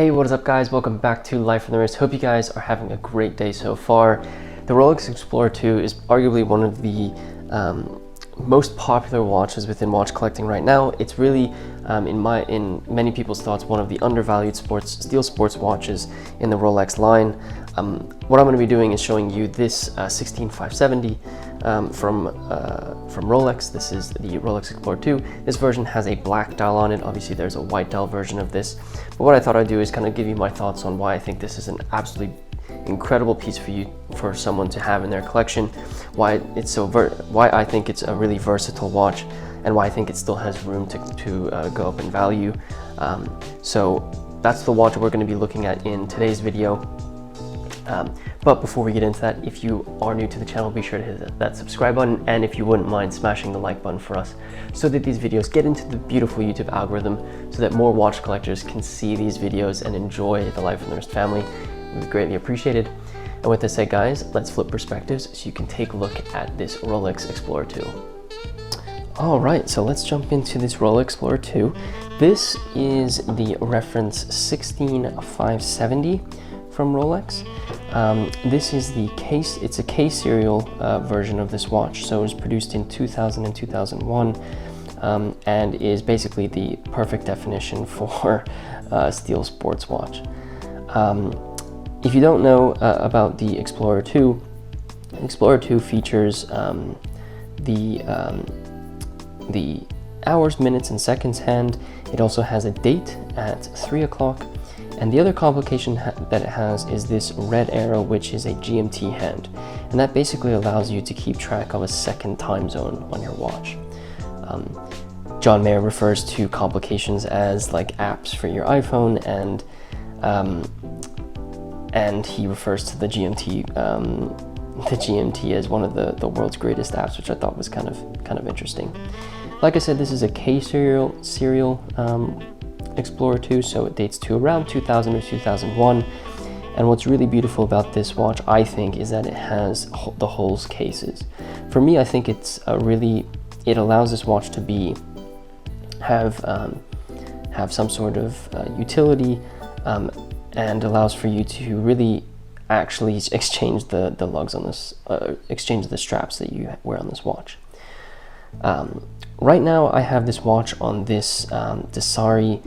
Hey, what is up guys? Welcome back to Life on the Wrist. Hope you guys are having a great day so far. The Rolex Explorer II is arguably one of the most popular watches within watch collecting right now. It's really, in many people's thoughts, one of the undervalued steel sports watches in the Rolex line. What I'm going to be doing is showing you this 16570 from Rolex. This is the Rolex Explorer II. This version has a black dial on it. Obviously there's a white dial version of this, but what I thought I'd do is kind of give you my thoughts on why I think this is an absolutely incredible piece for someone to have in their collection, why I think it's a really versatile watch, and why I think it still has room to go up in value. So that's the watch we're going to be looking at in today's video. But before we get into that, if you are new to the channel, be sure to hit that subscribe button, and if you wouldn't mind smashing the like button for us, so that these videos get into the beautiful YouTube algorithm, so that more watch collectors can see these videos and enjoy the Life on the Wrist family. We would greatly appreciate it. And with that said, guys, let's flip perspectives so you can take a look at this Rolex Explorer II. All right, so let's jump into this Rolex Explorer II. This is the reference 16570 from Rolex. This is the case, it's a case serial version of this watch. So it was produced in 2000 and 2001 and is basically the perfect definition for a steel sports watch. If you don't know about the Explorer II, Explorer II features the hours, minutes, and seconds hand. It also has a date at 3 o'clock. And the other complication that it has is this red arrow, which is a GMT hand. And that basically allows you to keep track of a second time zone on your watch. John Mayer refers to complications as like apps for your iPhone, and he refers to the GMT as one of the world's greatest apps, which I thought was kind of interesting. Like I said, this is a K serial Explorer II, so it dates to around 2000 or 2001. And what's really beautiful about this watch, I think, is that it has the Holes cases. For me, I think it allows this watch to have some sort of utility, and allows for you to really actually exchange the lugs on this, exchange the straps that you wear on this watch. Right now I have this watch on this Desari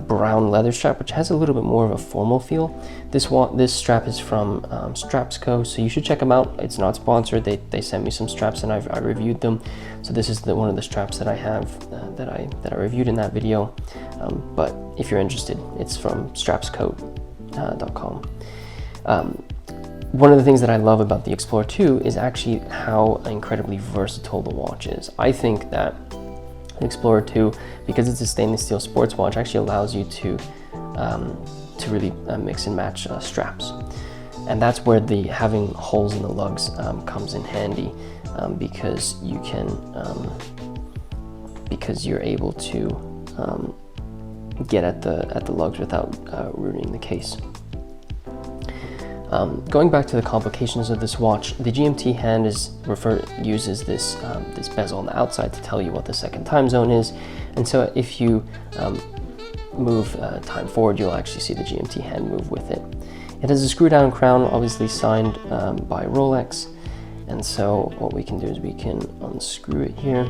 brown leather strap, which has a little bit more of a formal feel. This strap is from Strapsco, so you should check them out. It's not sponsored. They sent me some straps and I reviewed them. So this is one of the straps that I have that I reviewed in that video. But if you're interested, it's from strapsco.com. One of the things that I love about the Explorer II is actually how incredibly versatile the watch is. I think that the Explorer II, because it's a stainless steel sports watch, actually allows you to really mix and match straps. And that's where having holes in the lugs comes in handy, because you're able to get at the lugs without ruining the case. Going back to the complications of this watch, the GMT hand uses this bezel on the outside to tell you what the second time zone is, and so if you move time forward, you'll actually see the GMT hand move with it. It has a screw down crown, obviously signed by Rolex, and so what we can do is we can unscrew it here,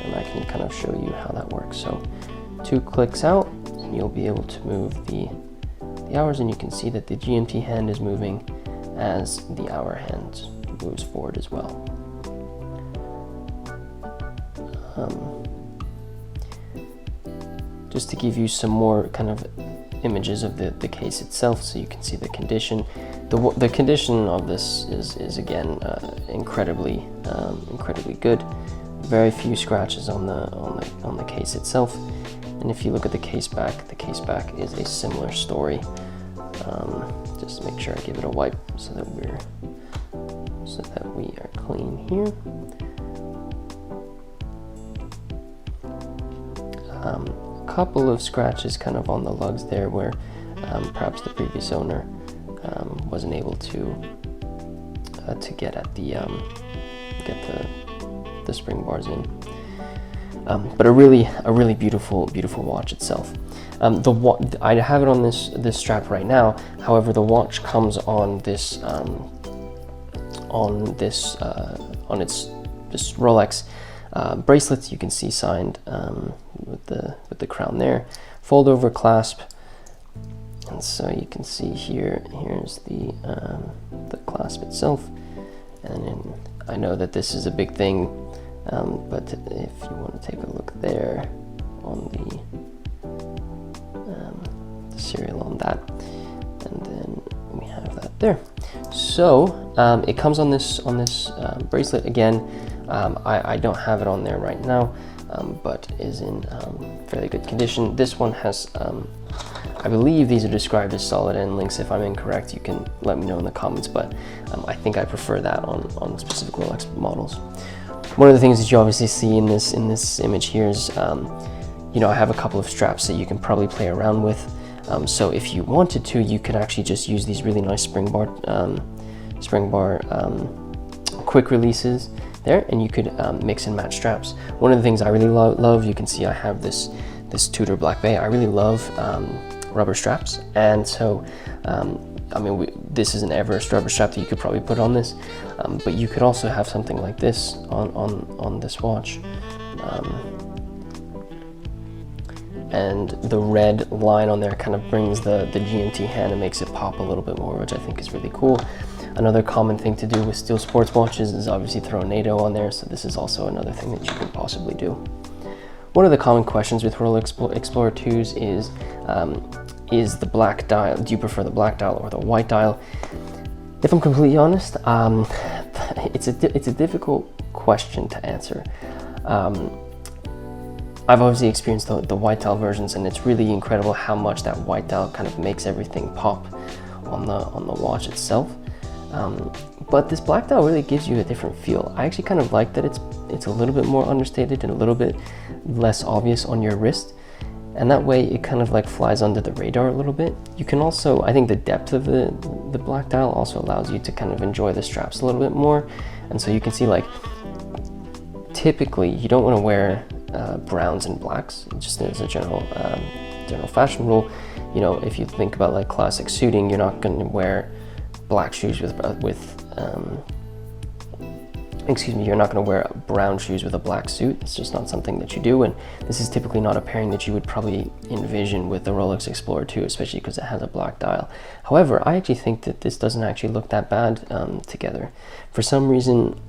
and I can kind of show you how that works. So 2 clicks out, and you'll be able to move the hours, and you can see that the GMT hand is moving as the hour hand moves forward as well. Just to give you some more kind of images of the case itself, so you can see the condition. The condition of this is again incredibly good. Very few scratches on the case itself. And if you look at the case back is a similar story. Just make sure I give it a wipe so that we are clean here. A couple of scratches kind of on the lugs there, where perhaps the previous owner wasn't able to get at the spring bars in. but a really beautiful watch itself. I have it on this strap right now. However, the watch comes on this this Rolex bracelets. You can see signed with the crown there, fold over clasp, and so you can see here's the clasp itself. And then I know that this is a big thing, but if you want to take a look there on the serial on that, and then we have that there. So it comes on this bracelet again. I don't have it on there right now, but is in fairly good condition. This one has, I believe these are described as solid end links. If I'm incorrect, you can let me know in the comments, but I think I prefer that on specific Rolex models. One of the things that you obviously see in this image here is, you know, I have a couple of straps that you can probably play around with. So if you wanted to, you could actually just use these really nice spring bar quick releases there, and you could mix and match straps. One of the things I really love, you can see I have this Tudor Black Bay. I really love rubber straps, and so I mean, this is an Everest rubber strap that you could probably put on this, but you could also have something like this on this watch. And the red line on there kind of brings the GMT hand and makes it pop a little bit more, which I think is really cool. Another common thing to do with steel sports watches is obviously throw a NATO on there, so this is also another thing that you could possibly do. One of the common questions with Rolex Explorer IIs is the black dial. Do you prefer the black dial or the white dial? If I'm completely honest, it's a difficult question to answer. I've obviously experienced the white dial versions, and it's really incredible how much that white dial kind of makes everything pop on the watch itself. But this black dial really gives you a different feel. I actually kind of like that it's a little bit more understated and a little bit less obvious on your wrist, and that way it kind of like flies under the radar a little bit. You can also, I think the depth of the black dial also allows you to kind of enjoy the straps a little bit more, and so you can see, like, typically you don't want to wear browns and blacks, just as a general fashion rule. You know, if you think about like classic suiting, you're not going to wear black shoes you're not going to wear brown shoes with a black suit. It's just not something that you do, and this is typically not a pairing that you would probably envision with the Rolex Explorer II, especially because it has a black dial. However, I actually think that this doesn't actually look that bad together. For some reason,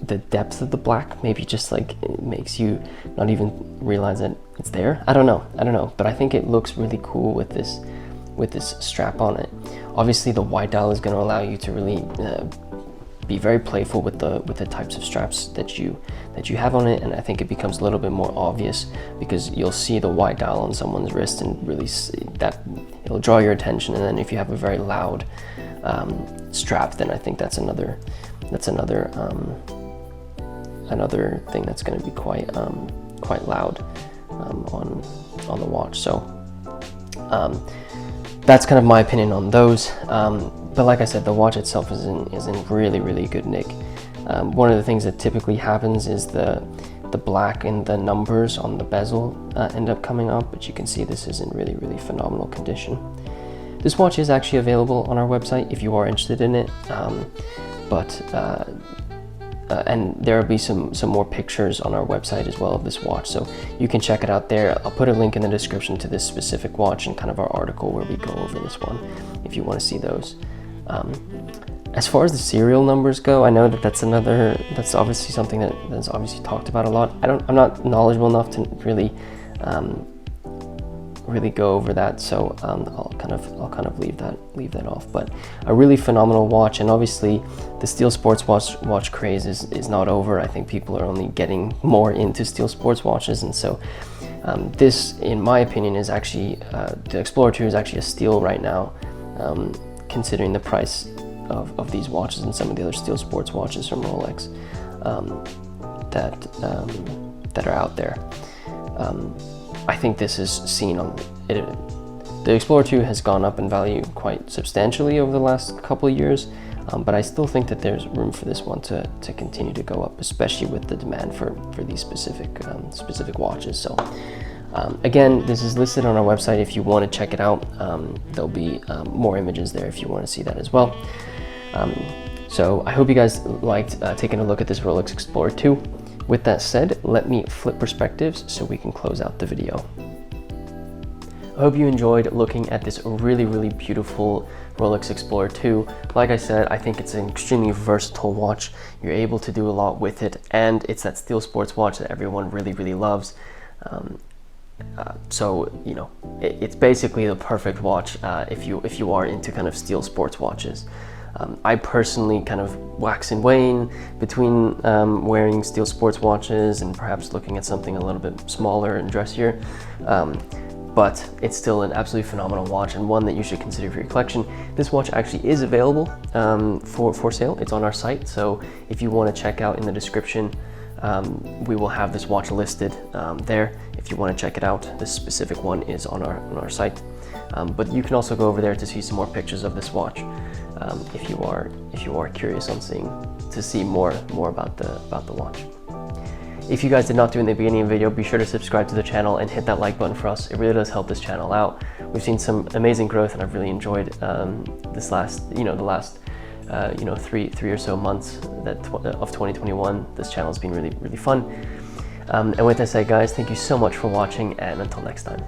the depth of the black maybe just like it makes you not even realize that it's there. I don't know, but I think it looks really cool with this strap on it. Obviously, the white dial is going to allow you to really be very playful with the types of straps that you have on it, and I think it becomes a little bit more obvious because you'll see the white dial on someone's wrist and really see that it'll draw your attention. And then if you have a very loud strap, then I think that's another thing that's going to be quite loud on the watch. So that's kind of my opinion on those. But like I said, the watch itself is in really good nick. One of the things that typically happens is the black and the numbers on the bezel end up coming up, but you can see this is in really phenomenal condition. This watch is actually available on our website if you are interested in it, and there will be some more pictures on our website as well of this watch, so you can check it out there. I'll put a link in the description to this specific watch and kind of our article where we go over this one if you want to see those. As far as the serial numbers go, I know that's obviously something that's obviously talked about a lot. I'm not knowledgeable enough to really go over that, so I'll kind of leave that off. But a really phenomenal watch, and obviously the steel sports watch craze is not over. I think people are only getting more into steel sports watches, and so this, in my opinion, is actually the Explorer II is actually a steal right now, considering the price of these watches and some of the other steel sports watches from Rolex that are out there. I think this is seen on it. The Explorer II has gone up in value quite substantially over the last couple of years. but I still think that there's room for this one to continue to go up, especially with the demand for these specific watches. So again, this is listed on our website if you want to check it out. There'll be more images there if you want to see that as well. So I hope you guys liked taking a look at this Rolex Explorer II. With that said, let me flip perspectives so we can close out the video. I hope you enjoyed looking at this really beautiful Rolex Explorer II. Like I said, I think it's an extremely versatile watch. You're able to do a lot with it, and it's that steel sports watch that everyone really loves. So you know, it's basically the perfect watch if you are into kind of steel sports watches. I personally kind of wax and wane between wearing steel sports watches and perhaps looking at something a little bit smaller and dressier. But it's still an absolutely phenomenal watch and one that you should consider for your collection. This watch actually is available for sale. It's on our site, so if you want to check out in the description, we will have this watch listed there. If you want to check it out, this specific one is on our site. But you can also go over there to see some more pictures of this watch if you are curious on see more about the watch. If you guys did not do in the beginning of the video, be sure to subscribe to the channel and hit that like button for us. It really does help this channel out. We've seen some amazing growth, and I've really enjoyed the last three or so months of 2021. This channel has been really fun. And with that said, guys, thank you so much for watching, and until next time.